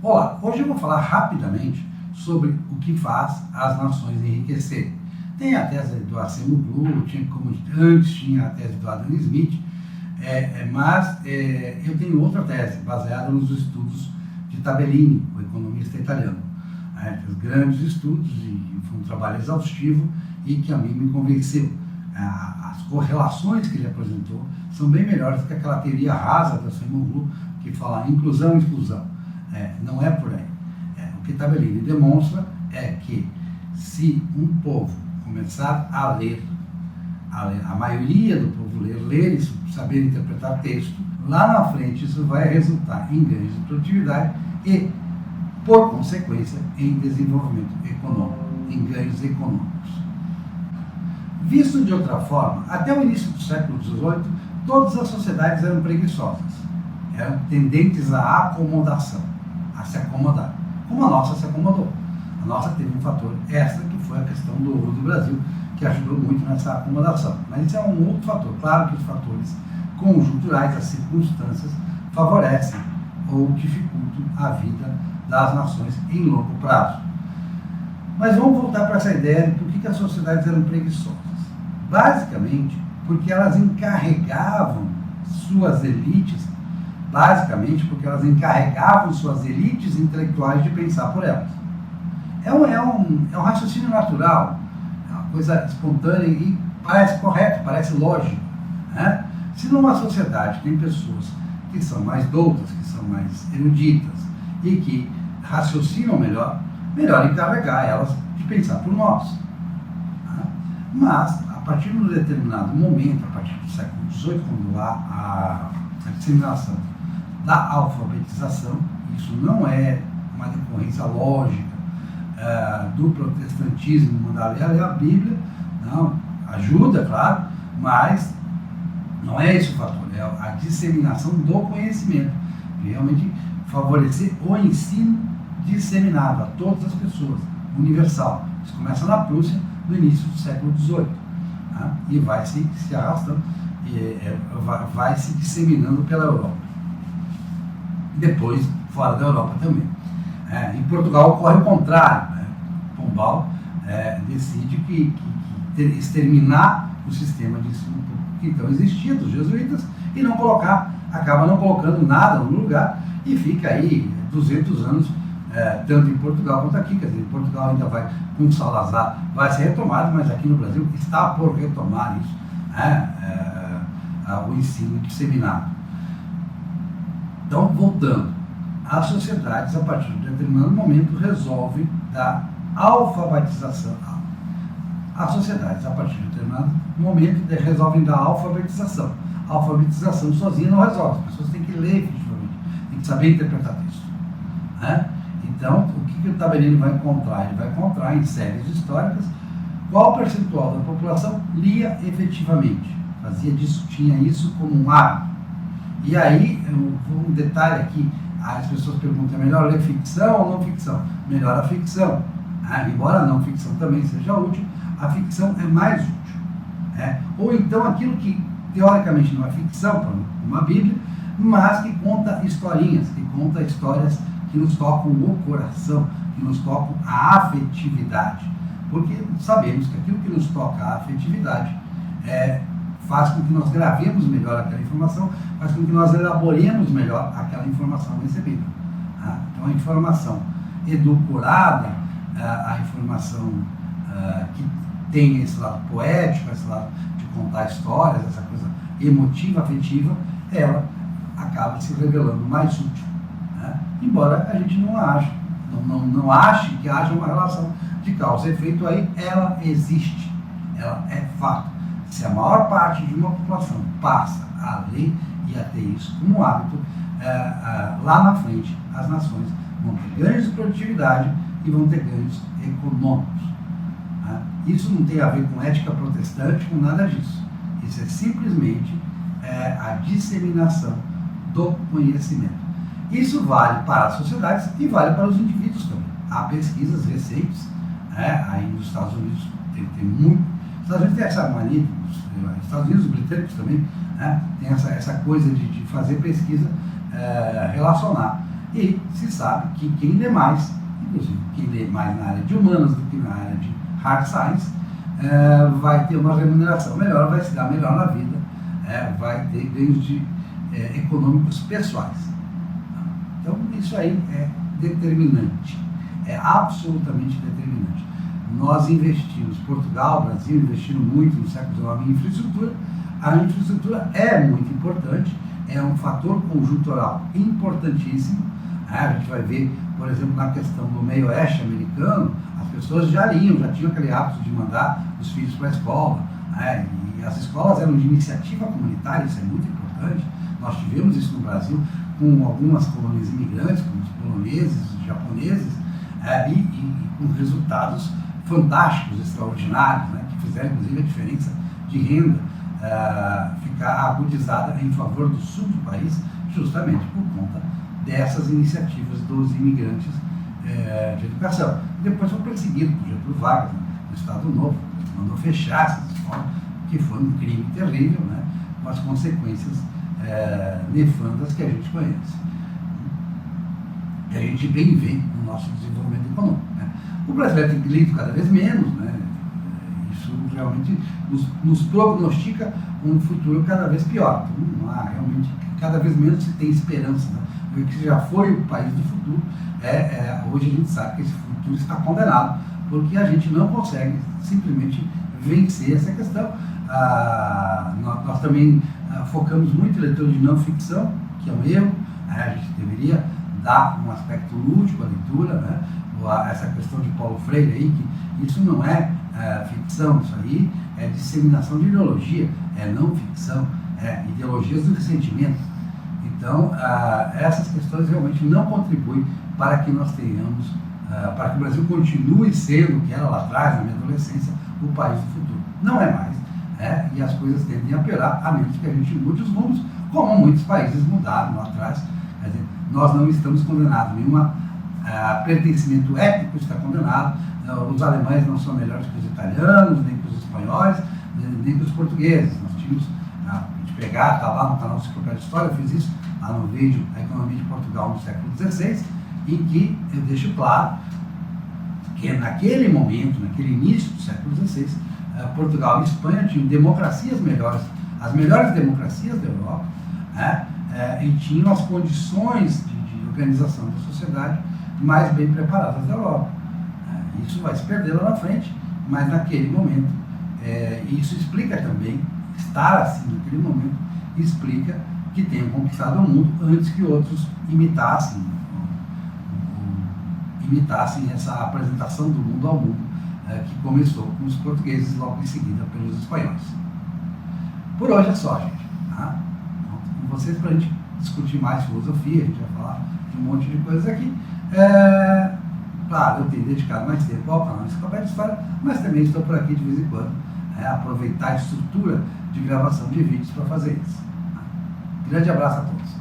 Olá, hoje eu vou falar rapidamente sobre o que faz as nações enriquecerem. Tem a tese do Acemoglu, antes tinha a tese do Adam Smith, mas eu tenho outra tese, baseada nos estudos de Tabellini, o economista italiano. Fez grandes estudos e foi um trabalho exaustivo e que a mim me convenceu. As correlações que ele apresentou são bem melhores do que aquela teoria rasa do Acemoglu, que fala inclusão e exclusão. Não é por aí. O que Tabellini demonstra é que se um povo começar a ler, a maioria do povo ler e saber interpretar texto, lá na frente isso vai resultar em ganhos de produtividade e, por consequência, em desenvolvimento econômico, em ganhos econômicos. Visto de outra forma, até o início do século XVIII, todas as sociedades eram preguiçosas, eram tendentes à acomodação, a se acomodar, como a nossa se acomodou. A nossa teve um fator extra, que foi a questão do ouro do Brasil, que ajudou muito nessa acomodação. Mas isso é um outro fator. Claro que os fatores conjunturais, as circunstâncias, favorecem ou dificultam a vida das nações em longo prazo. Mas vamos voltar para essa ideia de por que as sociedades eram preguiçosas. Basicamente, porque elas encarregavam suas elites, intelectuais de pensar por elas. É um raciocínio natural, é uma coisa espontânea e parece correto, parece lógico. Se numa sociedade tem pessoas que são mais doutas, que são mais eruditas e que raciocinam melhor encarregar elas de pensar por nós. Mas, a partir de um determinado momento, a partir do século XVIII, quando há a disseminação da alfabetização, isso não é uma decorrência lógica do protestantismo, mandar ler a Bíblia, não, ajuda, claro, mas não é esse o fator, é a disseminação do conhecimento, realmente favorecer o ensino disseminado a todas as pessoas, universal. Isso começa na Prússia, no início do século XVIII, e vai se arrastando, vai se disseminando pela Europa. Depois, fora da Europa também. Em Portugal ocorre o contrário. Pombal decide que exterminar o sistema de ensino que então existia dos jesuítas e acaba não colocando nada no lugar e fica aí 200 anos, tanto em Portugal quanto aqui. Quer dizer, em Portugal ainda vai, com Salazar, vai ser retomado, mas aqui no Brasil está por retomar isso, o ensino disseminado. Então, voltando, as sociedades, a partir de um determinado momento, resolvem dar alfabetização. As sociedades, a partir de um determinado momento, resolvem dar alfabetização. A alfabetização sozinha não resolve. As pessoas têm que ler, efetivamente, têm que saber interpretar texto. Então, o que o Tabellini vai encontrar? Ele vai encontrar em séries históricas qual o percentual da população lia efetivamente. Fazia disso, tinha isso como um hábito. E aí, um detalhe aqui, as pessoas perguntam, é melhor ler ficção ou não ficção? Melhor a ficção. Embora a não ficção também seja útil, a ficção é mais útil. Ou então aquilo que, teoricamente, não é ficção, como a Bíblia, mas que conta historinhas, que conta histórias que nos tocam o coração, que nos tocam a afetividade. Porque sabemos que aquilo que nos toca a afetividade faz com que nós gravemos melhor aquela informação, faz com que nós elaboremos melhor aquela informação recebida. Então, a informação edulcorada, a informação que tem esse lado poético, esse lado de contar histórias, essa coisa emotiva, afetiva, ela acaba se revelando mais útil. Embora a gente não ache que haja uma relação de causa e efeito aí, ela existe, ela é fato. Se a maior parte de uma população passa a ler e a ter isso como hábito, lá na frente as nações vão ter ganhos de produtividade e vão ter ganhos econômicos. Isso não tem a ver com ética protestante, com nada disso. Isso é simplesmente a disseminação do conhecimento. Isso vale para as sociedades e vale para os indivíduos também. Há pesquisas recentes, aí nos Estados Unidos tem muito. Os Estados Unidos tem essa mania, os Estados Unidos britânicos também, tem essa coisa de fazer pesquisa, relacionar E se sabe que quem lê mais, inclusive quem lê mais na área de humanas do que na área de hard science, vai ter uma remuneração melhor, vai se dar melhor na vida, vai ter ganhos econômicos pessoais. Então, isso aí é determinante, é absolutamente determinante. Nós investimos, Portugal, Brasil, investiram muito no século XIX em infraestrutura. A infraestrutura é muito importante, é um fator conjuntural importantíssimo. A gente vai ver, por exemplo, na questão do meio oeste americano, as pessoas já tinham aquele hábito de mandar os filhos para a escola, e as escolas eram de iniciativa comunitária, isso é muito importante. Nós tivemos isso no Brasil com algumas colônias imigrantes, como os poloneses, os japoneses, e com resultados fantásticos, extraordinários, que fizeram inclusive a diferença de renda ficar agudizada em favor do sul do país, justamente por conta dessas iniciativas dos imigrantes de educação. Depois foi perseguido por Getúlio Vargas, no Estado Novo, mandou fechar essas escolas, que foi um crime terrível, com as consequências nefandas que a gente conhece, que a gente bem vê no nosso desenvolvimento econômico. O brasileiro tem lido cada vez menos, isso realmente nos prognostica um futuro cada vez pior. Então, realmente, cada vez menos se tem esperança, porque já foi o país do futuro, hoje a gente sabe que esse futuro está condenado, porque a gente não consegue simplesmente vencer essa questão. Nós também focamos muito em leitura de não ficção, que é um erro. A gente deveria dar um aspecto lúdico à leitura, essa questão de Paulo Freire aí, que isso não é ficção, isso aí é disseminação de ideologia, é não ficção, ideologias do ressentimento. Então, essas questões realmente não contribuem para que nós tenhamos, para que o Brasil continue sendo o que era lá atrás, na minha adolescência, o país do futuro. Não é mais. E as coisas tendem a piorar, a menos que a gente mude os rumos, como muitos países mudaram lá atrás. Quer dizer, nós não estamos condenados, nenhum pertencimento étnico está condenado, os alemães não são melhores que os italianos, nem que os espanhóis, nem que os portugueses. Nós tínhamos, a gente pegar, está lá no canal Enciclopédia de História, eu fiz isso lá no vídeo A Economia de Portugal no século XVI, em que eu deixo claro que naquele momento, naquele início do século XVI, Portugal e Espanha tinham democracias melhores, as melhores democracias da Europa, e tinham as condições de organização da sociedade mais bem preparadas da Europa. Isso vai se perder lá na frente, mas naquele momento, isso explica também, estar assim naquele momento, explica que tenham conquistado o mundo antes que outros imitassem essa apresentação do mundo ao mundo, que começou com os portugueses, logo em seguida pelos espanhóis. Por hoje é só, gente. Com vocês, para a gente discutir mais filosofia, a gente vai falar de um monte de coisas aqui. Claro, eu tenho dedicado mais tempo ao canal Enciclopédia de História, mas também estou por aqui de vez em quando, aproveitar a estrutura de gravação de vídeos para fazer isso. Grande abraço a todos.